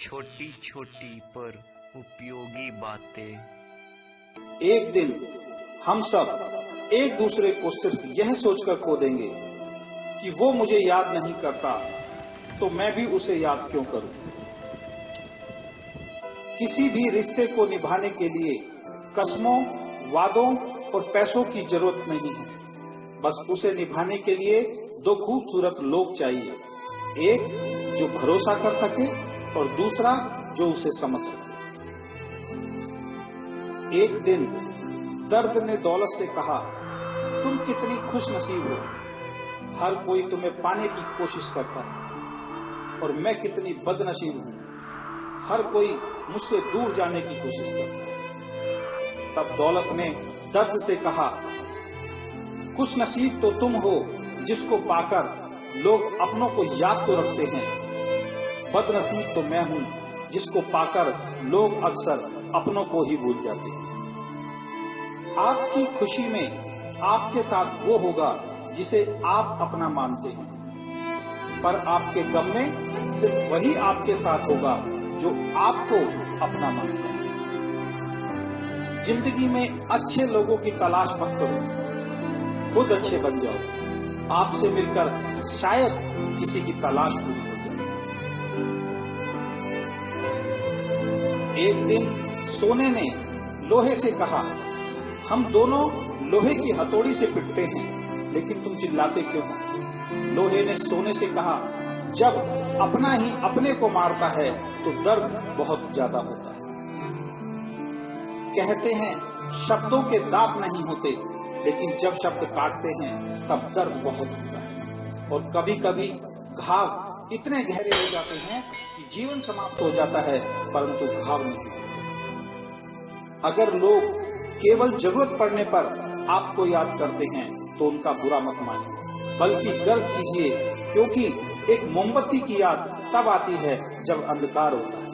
छोटी छोटी पर उपयोगी बातें। एक दिन हम सब एक दूसरे को सिर्फ यह सोचकर खो देंगे कि वो मुझे याद नहीं करता तो मैं भी उसे याद क्यों करूं। किसी भी रिश्ते को निभाने के लिए कसमों, वादों और पैसों की जरूरत नहीं है। बस उसे निभाने के लिए दो खूबसूरत लोग चाहिए, एक जो भरोसा कर सके और दूसरा जो उसे समझ सके। एक दिन दर्द ने दौलत से कहा, तुम कितनी खुशनसीब हो, हर कोई तुम्हें पाने की कोशिश करता है और मैं कितनी बदनसीब हूं, हर कोई मुझसे दूर जाने की कोशिश करता है। तब दौलत ने दर्द से कहा, खुशनसीब तो तुम हो जिसको पाकर लोग अपनों को याद तो रखते हैं, बदनसीब तो मैं हूं जिसको पाकर लोग अक्सर अपनों को ही भूल जाते हैं। आपकी खुशी में आपके साथ वो होगा जिसे आप अपना मानते हैं, पर आपके गम में सिर्फ वही आपके साथ होगा जो आपको अपना मानता है। जिंदगी में अच्छे लोगों की तलाश मत करो, खुद अच्छे बन जाओ। आपसे मिलकर शायद किसी की तलाश पूरी हो जाए। एक दिन सोने ने लोहे से कहा, हम दोनों लोहे की हथौड़ी से पिटते हैं, लेकिन तुम चिल्लाते क्यों हो? लोहे ने सोने से कहा, जब अपना ही अपने को मारता है तो दर्द बहुत ज्यादा होता है। कहते हैं शब्दों के दांत नहीं होते, लेकिन जब शब्द काटते हैं तब दर्द बहुत होता है। और कभी कभी घाव इतने गहरे हो जाते हैं कि जीवन समाप्त हो जाता है, परंतु घाव नहीं होते। अगर लोग केवल जरूरत पड़ने पर आपको याद करते हैं तो उनका बुरा मत मानिए, बल्कि गर्व कीजिए, क्योंकि एक मोमबत्ती की याद तब आती है जब अंधकार होता है।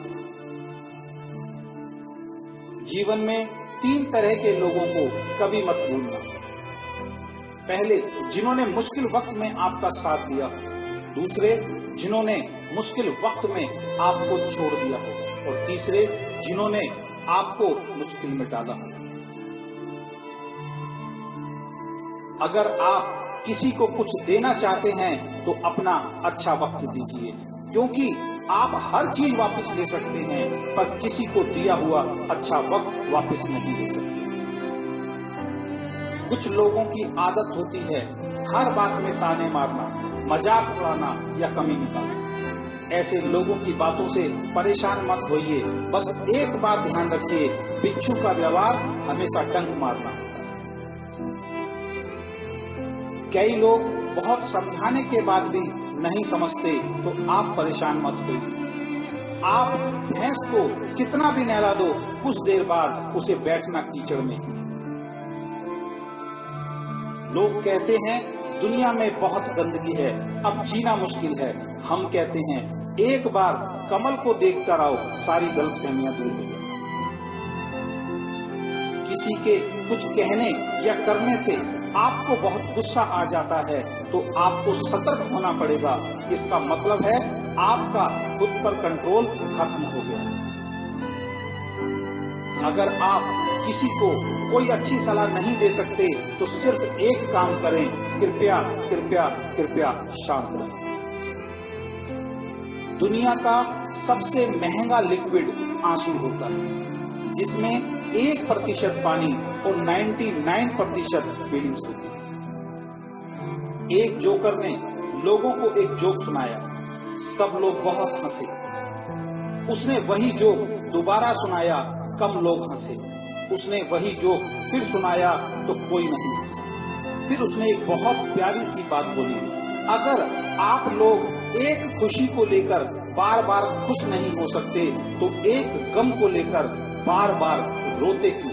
जीवन में तीन तरह के लोगों को कभी मत भूलना। पहले, जिन्होंने मुश्किल वक्त में आपका साथ दिया हो। दूसरे, जिन्होंने मुश्किल वक्त में आपको छोड़ दिया हो। और तीसरे, जिन्होंने आपको मुश्किल में डाला हो। अगर आप किसी को कुछ देना चाहते हैं तो अपना अच्छा वक्त दीजिए, क्योंकि आप हर चीज वापस ले सकते हैं, पर किसी को दिया हुआ अच्छा वक्त वापस नहीं ले सकते। कुछ लोगों की आदत होती है हर बात में ताने मारना, मजाक उड़ाना या कमी निकालना। ऐसे लोगों की बातों से परेशान मत होइए, बस एक बात ध्यान रखिए, बिच्छू का व्यवहार हमेशा डंक मारना होता है। कई लोग बहुत समझाने के बाद भी नहीं समझते, तो आप परेशान मत होइए। आप भैंस को कितना भी नहला दो, कुछ देर बाद उसे बैठना कीचड़ में ही। लोग कहते हैं दुनिया में बहुत गंदगी है, अब जीना मुश्किल है। हम कहते हैं एक बार कमल को देखकर आओ, सारी गलतफहमियां दूर हो जाएंगी। किसी के कुछ कहने या करने से आपको बहुत गुस्सा आ जाता है तो आपको सतर्क होना पड़ेगा। इसका मतलब है आपका खुद पर कंट्रोल खत्म हो गया है। अगर आप किसी को कोई अच्छी सलाह नहीं दे सकते तो सिर्फ एक काम करें, कृपया कृपया कृपया शांत रहें। दुनिया का सबसे महंगा लिक्विड आंसू होता है, जिसमें 1% पानी और 99% फीलिंग्स होती है। एक जोकर ने लोगों को एक जोक सुनाया, सब लोग बहुत हंसे। उसने वही जोक दोबारा सुनाया, कम लोग हंसे। उसने वही जोक फिर सुनाया तो कोई नहीं हंसा। फिर उसने एक बहुत प्यारी सी बात बोली, अगर आप लोग एक खुशी को लेकर बार बार खुश नहीं हो सकते तो एक गम को लेकर बार बार रोते क्यों?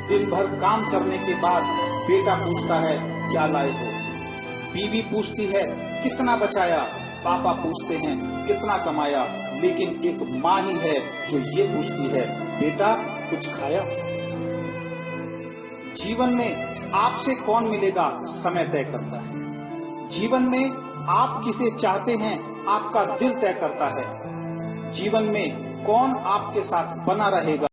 दिन भर काम करने के बाद बेटा पूछता है क्या लाए हो, बीवी पूछती है कितना बचाया, पापा पूछते हैं कितना कमाया, लेकिन एक माँ ही है जो ये पूछती है बेटा कुछ खाया? जीवन में आपसे कौन मिलेगा समय तय करता है। जीवन में आप किसे चाहते हैं आपका दिल तय करता है। जीवन में कौन आपके साथ बना रहेगा